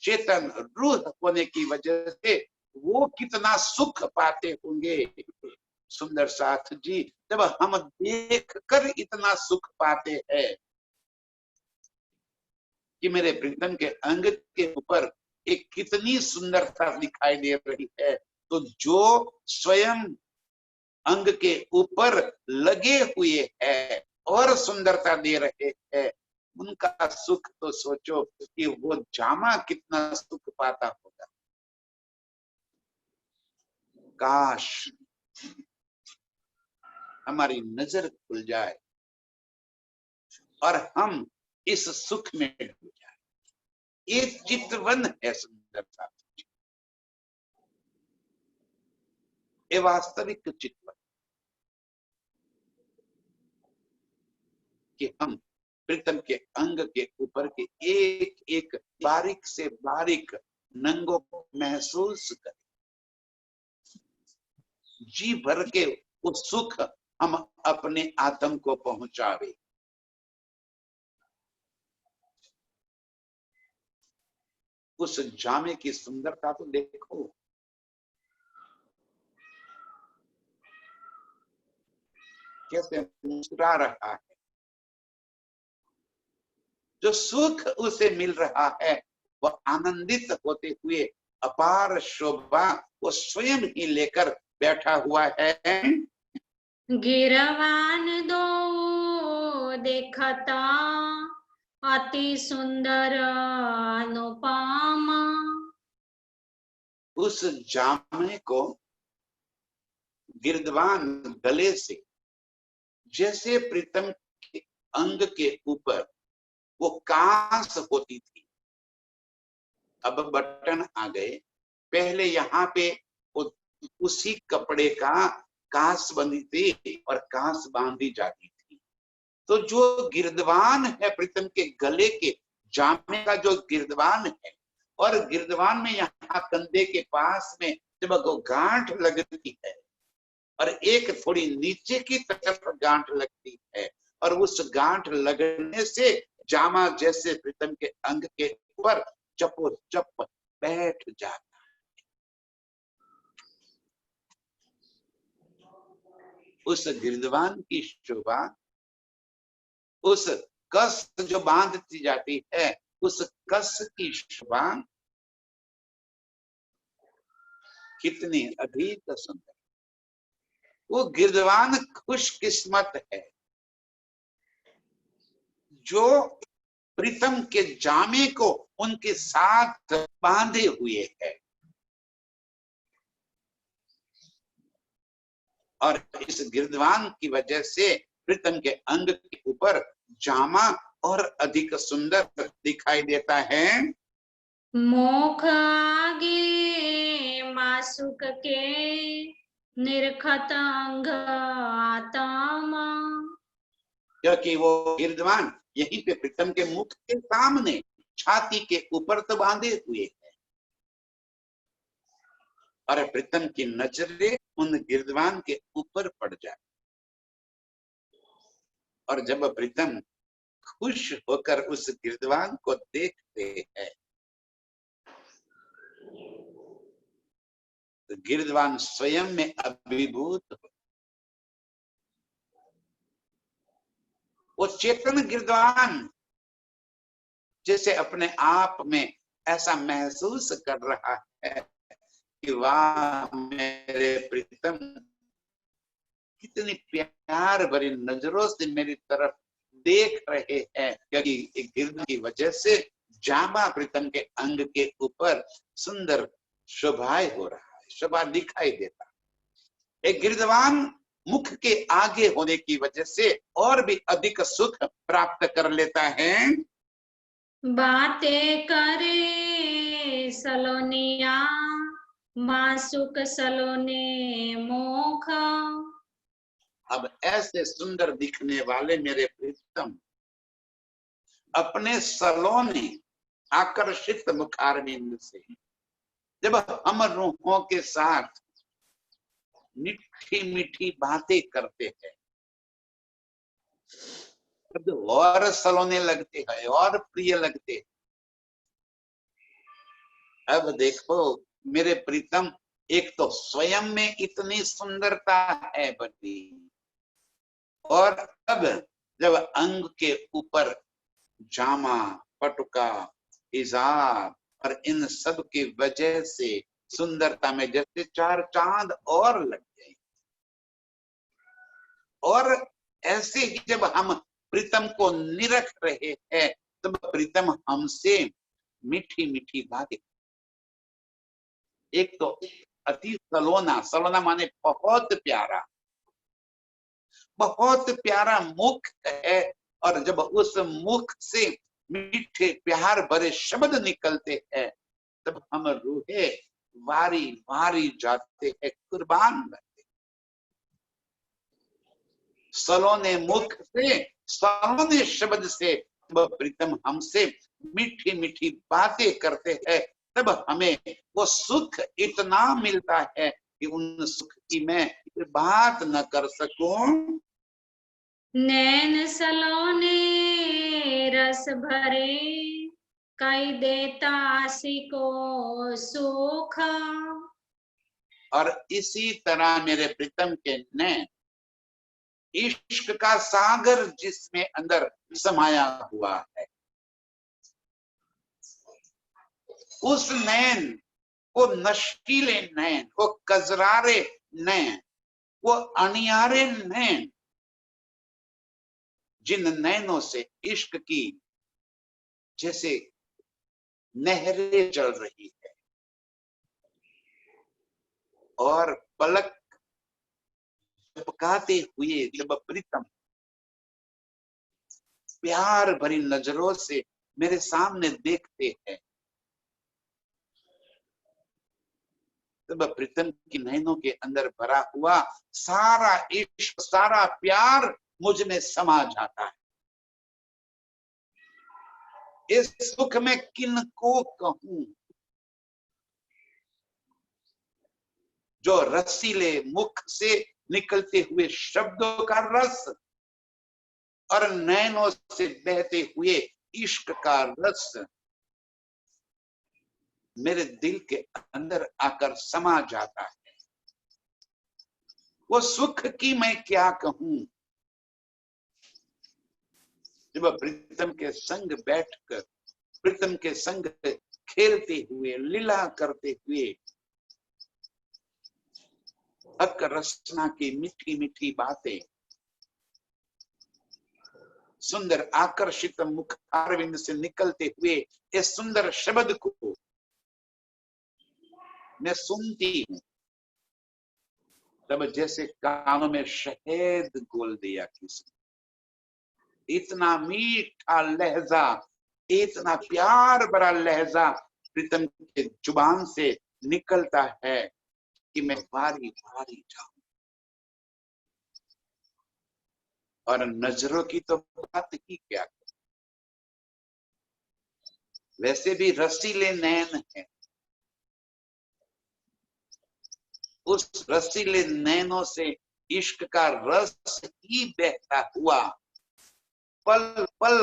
चेतन रूह होने की वजह से वो कितना सुख पाते होंगे सुंदर साथ जी, जब हम देख कर इतना सुख पाते हैं कि मेरे प्रीतम के अंग के ऊपर एक कितनी सुंदरता दिखाई दे रही है। तो जो स्वयं अंग के ऊपर लगे हुए हैं और सुंदरता दे रहे हैं, उनका सुख तो सोचो कि वो जामा कितना सुख पाता होगा। काश हमारी नजर खुल जाए और हम इस सुख में डूब जाए। ये चितवन है सुंदरता, ये वास्तविक चितवन, कि हम प्रीतम के अंग के ऊपर के एक एक बारीक से बारीक नंगों को महसूस करें। जी भर के वो सुख हम अपने आत्म को पहुंचावे। उस जामे की सुंदरता तो देखो, कैसे मुस्कुरा रहा है। जो सुख उसे मिल रहा है वह आनंदित होते हुए अपार शोभा वो स्वयं ही लेकर बैठा हुआ है। गिरवान दो देखता अति सुंदर अनुपम। उस जामे को गिरदवान गले से जैसे प्रीतम के अंग के ऊपर वो कांस होती थी, अब बटन आ गए। पहले यहाँ पे उसी कपड़े का कांस बंधी थी और कांस बांधी जाती थी। तो जो गिरदवान है प्रीतम के गले के जामे का जो गिरदवान है, और गिरदवान में यहाँ कंधे के पास में जब वो गांठ लगती है और एक थोड़ी नीचे की तरफ गांठ लगती है, और उस गांठ लगने से जामा जैसे प्रीतम के अंग के ऊपर चपोचप बैठ जाता। उस गिरदवान की शोभा, उस कस जो बांधती जाती है, उस कस की शोभा कितनी अधिक सुंदर। वो गिरदवान खुशकिस्मत है जो प्रीतम के जामे को उनके साथ बांधे हुए है, और इस गिरदवान की वजह से प्रीतम के अंग के ऊपर जामा और अधिक सुंदर दिखाई देता है। मोख आगे मासुक के निरखत अंग आत्मा। क्योंकि वो गिरदवान यहीं पे प्रीतम के मुख के सामने छाती के ऊपर तो बांधे हुए है, और प्रीतम की नजरें उन गिरदवान के ऊपर पड़ जाए, और जब प्रीतम खुश होकर उस गिरदवान को देखते हैं तो गिरदवान स्वयं में अभिभूत हो। वो चेतन गिरदवान जैसे अपने आप में ऐसा महसूस कर रहा है कि वाह मेरे प्रीतम कितनी प्यार भरी नजरों से मेरी तरफ देख रहे हैं, क्योंकि एक गिरदवान की वजह से जामा प्रीतम के अंग के ऊपर सुंदर शोभाएं हो रहा है, शोभा दिखाई देता। एक गिरदवान मुख के आगे होने की वजह से और भी अधिक सुख प्राप्त कर लेता है। बातें करे सलोनिया मासुक सलोने मोख। अब ऐसे सुंदर दिखने वाले मेरे प्रीतम अपने सलोने आकर्षित मुखारविंद से जब हम रूहों के साथ मीठी मीठी बातें करते हैं तो और सलोने लगते हैं और प्रिय लगते हैं। अब देखो मेरे प्रीतम एक तो स्वयं में इतनी सुंदरता है बड़ी, और अब जब अंग के ऊपर जामा, पटुका, इजार और इन सब की वजह से सुंदरता में जैसे चार चांद और लग गए। और ऐसे ही जब हम प्रीतम को निरख रहे हैं तब प्रीतम हमसे मीठी मीठी बातें, एक तो अति सलोना, सलोना माने बहुत प्यारा, बहुत प्यारा मुख है, और जब उस मुख से मीठे प्यार भरे शब्द निकलते हैं तब हम रूहे वारी वारी जाते हैं, कुर्बान रहते। सलोने मुख से, सलोने शब्द से तब प्रीतम हमसे मीठी मीठी बातें करते हैं, तब हमें वो सुख इतना मिलता है कि उन सुख की मैं बात न कर सकूं। नैन सलोने रस भरे, कई देता आसी को सुख। और इसी तरह मेरे प्रीतम के नैन इश्क का सागर जिसमें अंदर समाया हुआ है, उस नैन, वो नशीले नैन, वो कजरारे नैन, वो अनियारे नैन, जिन नैनों से इश्क की जैसे नहरें चल रही है और पलक झपकाते हुए जब प्रीतम प्यार भरी नजरों से मेरे सामने देखते हैं, तब प्रीतम की नैनों के अंदर भरा हुआ सारा इश्क, सारा प्यार मुझ में समा जाता है। इस सुख में किनको कहूं, जो रसीले मुख से निकलते हुए शब्दों का रस और नैनों से बहते हुए इश्क का रस मेरे दिल के अंदर आकर समा जाता है। वो सुख की मैं क्या कहूं, जब प्रीतम के संग बैठकर, प्रीतम के संग खेलते हुए, लीला करते हुए, हक रचना की मीठी मीठी बातें, सुंदर आकर्षित मुख अरविंद से निकलते हुए इस सुंदर शब्द को मैं सुनती हूं, तब जैसे कानों में शहद घोल दिया किसी। इतना मीठा लहजा, इतना प्यार भरा लहजा प्रीतम के जुबान से निकलता है कि मैं बारी बारी जाऊं। और नजरों की तो बात ही क्या, वैसे भी रसीले नैन है, उस रसीले नैनों से इश्क का रस ही बहता हुआ पल पल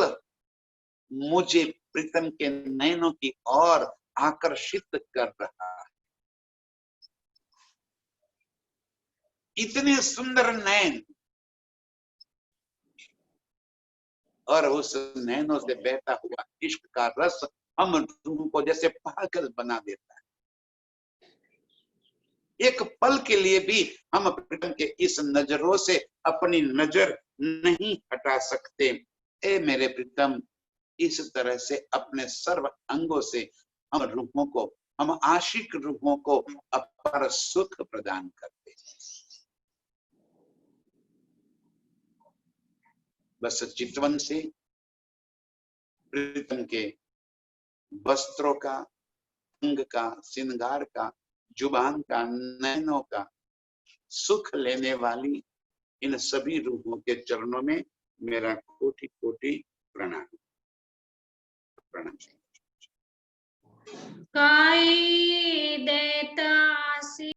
मुझे प्रीतम के नैनों की ओर आकर्षित कर रहा है। इतने सुंदर नैन और उस नैनों से बहता हुआ इश्क का रस हम रूह को जैसे पागल बना देता है। एक पल के लिए भी हम प्रीतम के इस नजरों से अपनी नजर नहीं हटा सकते। ए मेरे प्रीतम, इस तरह से अपने सर्व अंगों से हम रूहों को, हम आशिक रूहों को अपार सुख प्रदान करते हैं। बस चितवन से प्रीतम के वस्त्रों का, अंग का, श्रृंगार का, जुबान का, नैनों का सुख लेने वाली इन सभी रूहों के चरणों में मेरा कोटि कोटि प्रणाम। प्रणाम। काई देता आसी